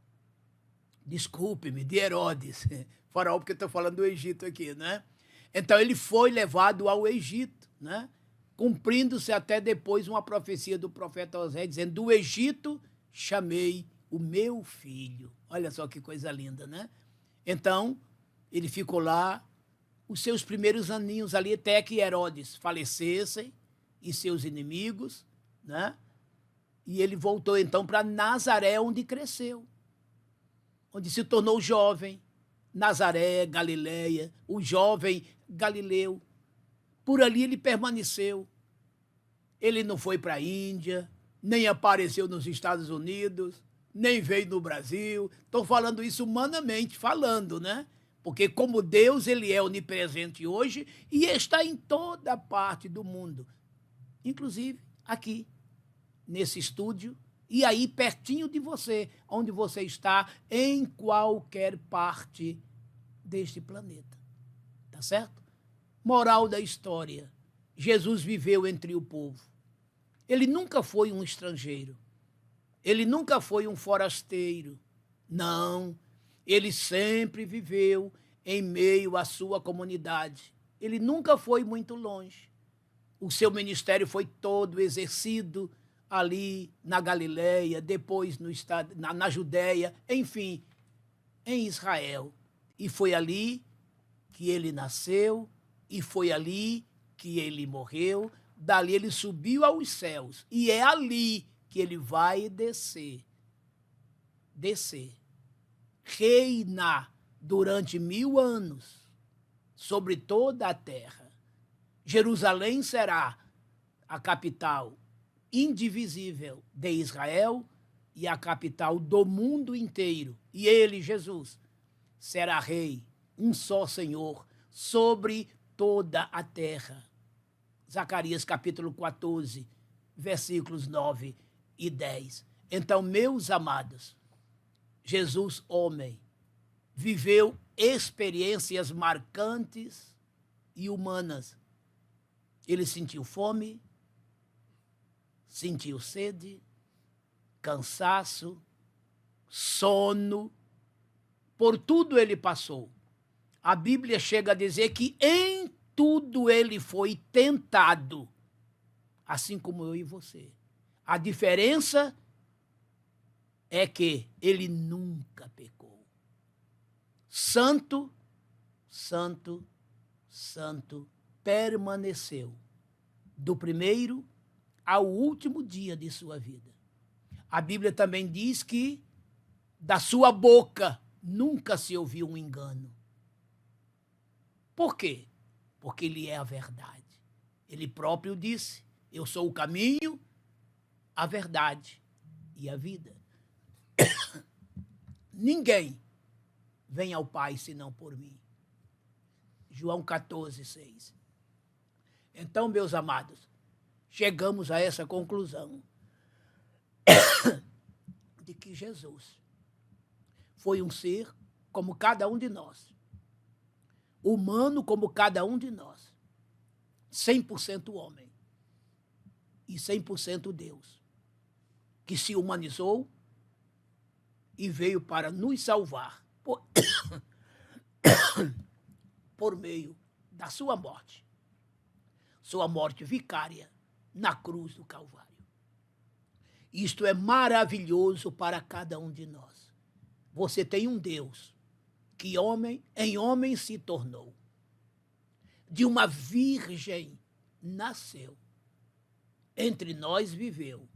Desculpe-me, de Herodes. Faraó, porque eu estou falando do Egito aqui, né? Então ele foi levado ao Egito, né? Cumprindo-se até depois uma profecia do profeta Osé, dizendo: do Egito chamei o meu filho. Olha só que coisa linda, né? Então, ele ficou lá os seus primeiros aninhos ali, até que Herodes falecesse e seus inimigos, né? E ele voltou então para Nazaré, onde cresceu, onde se tornou jovem. Nazaré, Galileia, o jovem Galileu. Por ali ele permaneceu. Ele não foi para a Índia, nem apareceu nos Estados Unidos, nem veio no Brasil. Estou falando isso humanamente falando, né? Porque como Deus, ele é onipresente hoje e está em toda parte do mundo. Inclusive aqui, nesse estúdio, e aí pertinho de você, onde você está, em qualquer parte deste planeta. Tá certo? Moral da história. Jesus viveu entre o povo. Ele nunca foi um estrangeiro. Ele nunca foi um forasteiro. Não. Ele sempre viveu em meio à sua comunidade. Ele nunca foi muito longe. O seu ministério foi todo exercido ali na Galileia, depois no estado, na Judéia, enfim, em Israel. E foi ali que ele nasceu, e foi ali que ele morreu. Dali ele subiu aos céus, e é ali que ele vai descer, reinar durante 1000 anos sobre toda a terra. Jerusalém será a capital indivisível de Israel e a capital do mundo inteiro. E ele, Jesus, será rei, um só Senhor, sobre toda a terra. Zacarias capítulo 14, versículos 9 e 10. Então, meus amados, Jesus, homem, viveu experiências marcantes e humanas. Ele sentiu fome, sentiu sede, cansaço, sono. Por tudo ele passou. A Bíblia chega a dizer que em tudo ele foi tentado, assim como eu e você. A diferença é que ele nunca pecou. Santo, santo, santo, permaneceu do primeiro ao último dia de sua vida. A Bíblia também diz que da sua boca nunca se ouviu um engano. Por quê? Porque ele é a verdade. Ele próprio disse: Eu sou o caminho, a verdade e a vida. Ninguém vem ao Pai senão por mim. João 14, 6. Então, meus amados, chegamos a essa conclusão de que Jesus foi um ser como cada um de nós, humano como cada um de nós, 100% homem e 100% Deus, que se humanizou e veio para nos salvar por meio da sua morte vicária na cruz do Calvário. Isto é maravilhoso para cada um de nós. Você tem um Deus que em homem se tornou, de uma virgem nasceu, entre nós viveu,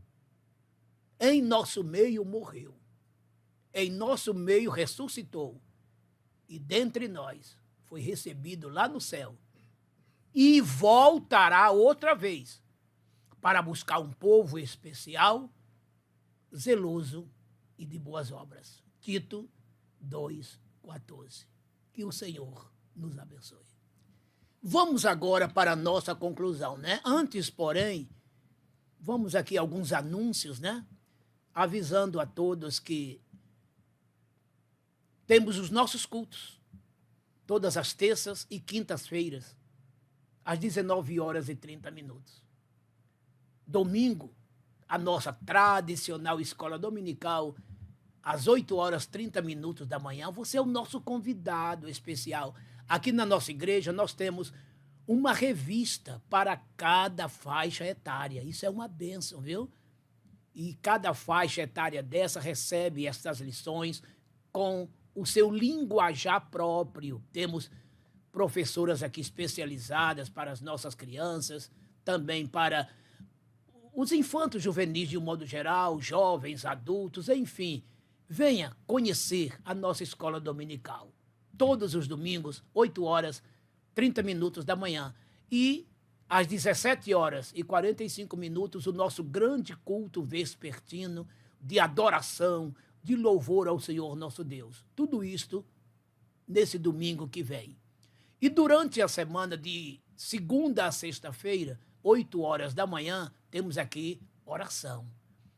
em nosso meio morreu, em nosso meio ressuscitou, e dentre nós foi recebido lá no céu, e voltará outra vez para buscar um povo especial, zeloso e de boas obras. Tito 2,14. Que o Senhor nos abençoe. Vamos agora para a nossa conclusão, né? Antes, porém, vamos aqui a alguns anúncios, né? Avisando a todos que temos os nossos cultos, todas as terças e quintas-feiras, às 19h30. Domingo, a nossa tradicional escola dominical, às 8h30 da manhã. Você é o nosso convidado especial. Aqui na nossa igreja nós temos uma revista para cada faixa etária. Isso é uma bênção, viu? E cada faixa etária dessa recebe estas lições com o seu linguajar próprio. Temos professoras aqui especializadas para as nossas crianças, também para os infantos juvenis de um modo geral, jovens, adultos, enfim. Venha conhecer a nossa escola dominical. Todos os domingos, 8h30 da manhã. E às 17h45, o nosso grande culto vespertino de adoração, de louvor ao Senhor nosso Deus. Tudo isto nesse domingo que vem. E durante a semana de segunda a sexta-feira, 8h da manhã, temos aqui oração.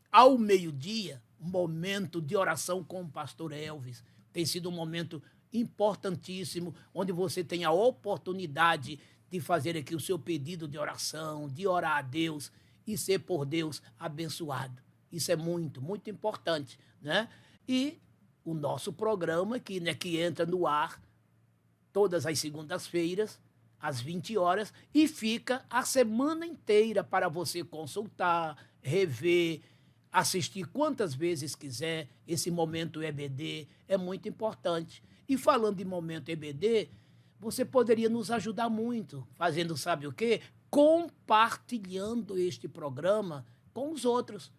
Ao meio-dia, momento de oração com o pastor Elvis. Tem sido um momento importantíssimo, onde você tem a oportunidade de fazer aqui o seu pedido de oração, de orar a Deus e ser por Deus abençoado. Isso é muito, muito importante, né? E o nosso programa que entra no ar todas as segundas-feiras, às 20h, e fica a semana inteira para você consultar, rever, assistir quantas vezes quiser. Esse momento EBD é muito importante. E falando de momento EBD, você poderia nos ajudar muito, fazendo sabe o quê? Compartilhando este programa com os outros.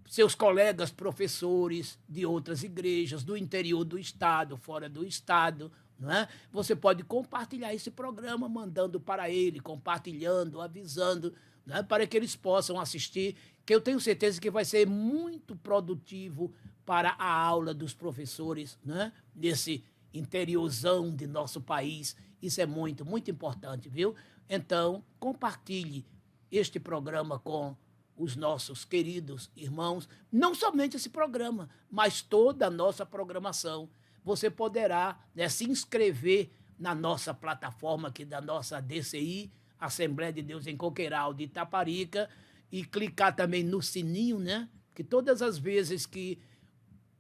Seus colegas professores de outras igrejas, do interior do estado, fora do estado, não é? Você pode compartilhar esse programa, mandando para ele, compartilhando, avisando, não é? Para que eles possam assistir, que eu tenho certeza que vai ser muito produtivo para a aula dos professores, não é? Nesse interiorzão de nosso país. Isso é muito, muito importante, viu? Então, compartilhe este programa com os nossos queridos irmãos, não somente esse programa, mas toda a nossa programação. Você poderá, né, se inscrever na nossa plataforma aqui da nossa DCI, Assembleia de Deus em Coqueiral de Itaparica, e clicar também no sininho, né? Que todas as vezes que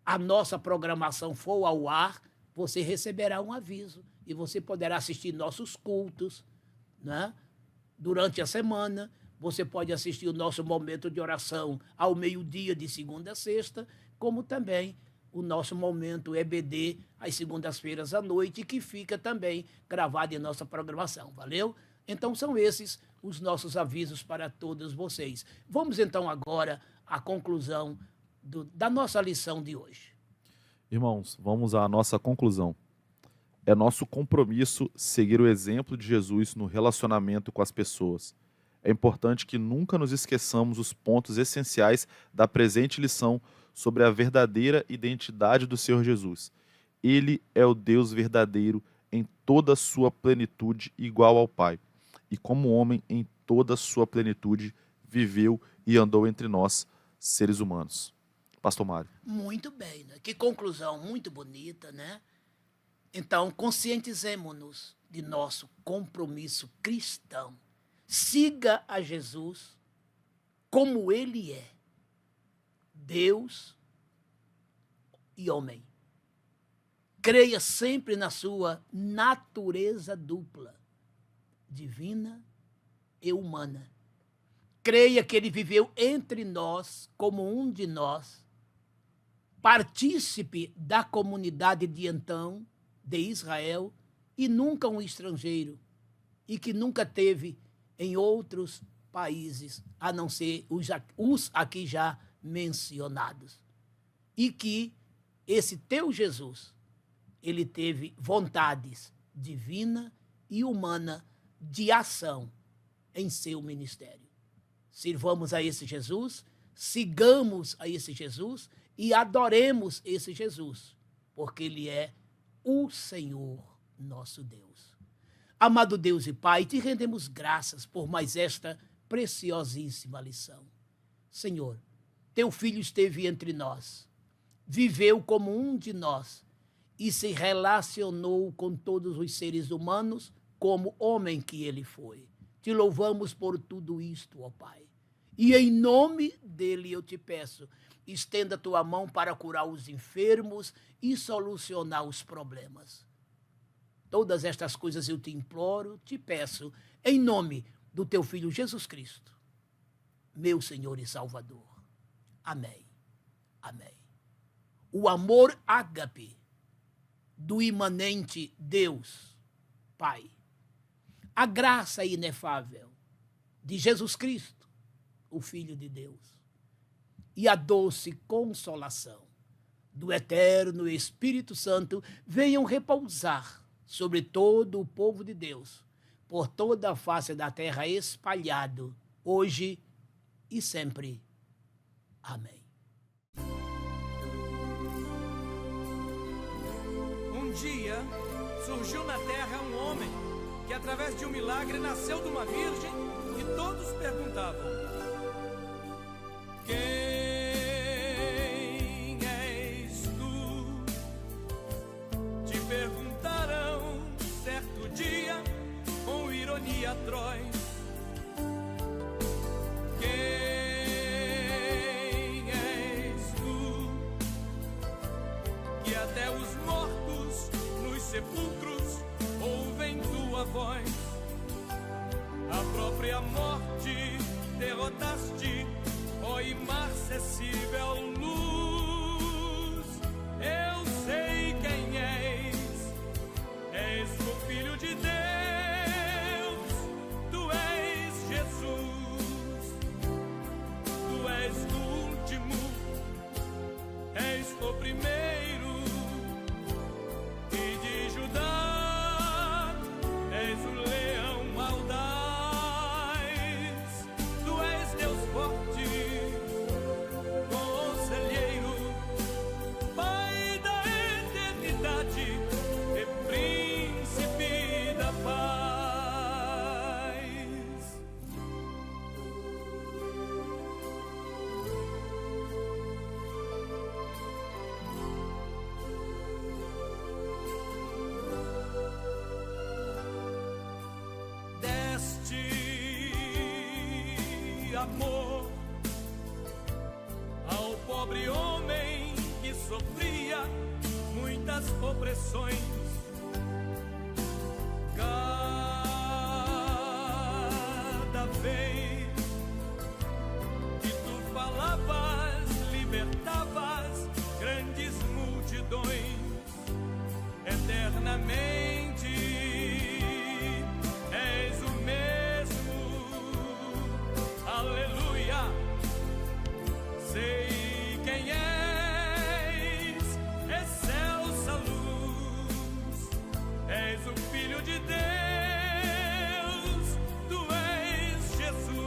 a nossa programação for ao ar, você receberá um aviso e você poderá assistir nossos cultos, né? Durante a semana. Você pode assistir o nosso momento de oração ao meio-dia, de segunda a sexta, como também o nosso momento EBD, às segundas-feiras à noite, que fica também gravado em nossa programação. Valeu? Então, são esses os nossos avisos para todos vocês. Vamos, então, agora à conclusão da nossa lição de hoje. Irmãos, vamos à nossa conclusão. É nosso compromisso seguir o exemplo de Jesus no relacionamento com as pessoas. é importante que nunca nos esqueçamos os pontos essenciais da presente lição sobre a verdadeira identidade do Senhor Jesus. Ele é o Deus verdadeiro em toda a sua plenitude, igual ao Pai. E como homem, em toda a sua plenitude, viveu e andou entre nós, seres humanos. Pastor Mário. Muito bem, né? Que conclusão muito bonita, né? Então, conscientizemo-nos de nosso compromisso cristão. Siga a Jesus como ele é, Deus e homem. Creia sempre na sua natureza dupla, divina e humana. Creia que ele viveu entre nós como um de nós, partícipe da comunidade de então, de Israel, e nunca um estrangeiro, e que nunca teve em outros países, a não ser os aqui já mencionados. E que esse teu Jesus, ele teve vontades divina e humana de ação em seu ministério. Sirvamos a esse Jesus, sigamos a esse Jesus e adoremos esse Jesus, porque ele é o Senhor nosso Deus. Amado Deus e Pai, te rendemos graças por mais esta preciosíssima lição. Senhor, teu Filho esteve entre nós, viveu como um de nós e se relacionou com todos os seres humanos como homem que ele foi. Te louvamos por tudo isto, ó Pai. E em nome dele eu te peço, estenda a tua mão para curar os enfermos e solucionar os problemas. Todas estas coisas eu te imploro, te peço, em nome do teu Filho Jesus Cristo, meu Senhor e Salvador. Amém. Amém. O amor ágape do imanente Deus, Pai. A graça inefável de Jesus Cristo, o Filho de Deus. E a doce consolação do eterno Espírito Santo venham repousar sobre todo o povo de Deus, por toda a face da terra espalhado, hoje e sempre. Amém. Um dia surgiu na terra um homem que através de um milagre nasceu de uma virgem e todos perguntavam: quem és tu? Te perguntarão certo dia com ironia atroz. Quem és tu? Que até os mortos nos sepulcros ouvem tua voz. A própria morte derrotaste, ó imarcessível luz. Eu sei quem és, és o Filho de Deus, tu és Jesus, tu és o último, és o primeiro, e de Judá és o leão audaz, tu és Deus forte, conselheiro, Pai da eternidade e príncipe da paz. Deste amor ao pobre homem que sofria muitas opressões. Cada vez que tu falavas, libertavas grandes multidões. Eternamente és o mesmo. Aleluia. Sei quem és, excelsa luz, és o Filho de Deus, tu és Jesus.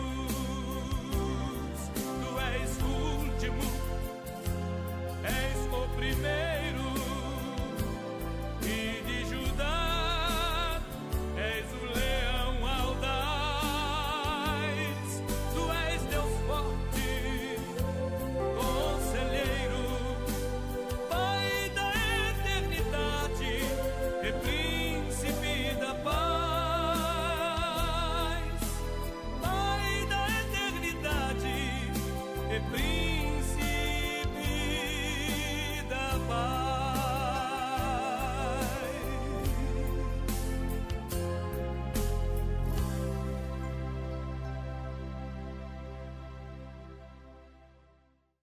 brilha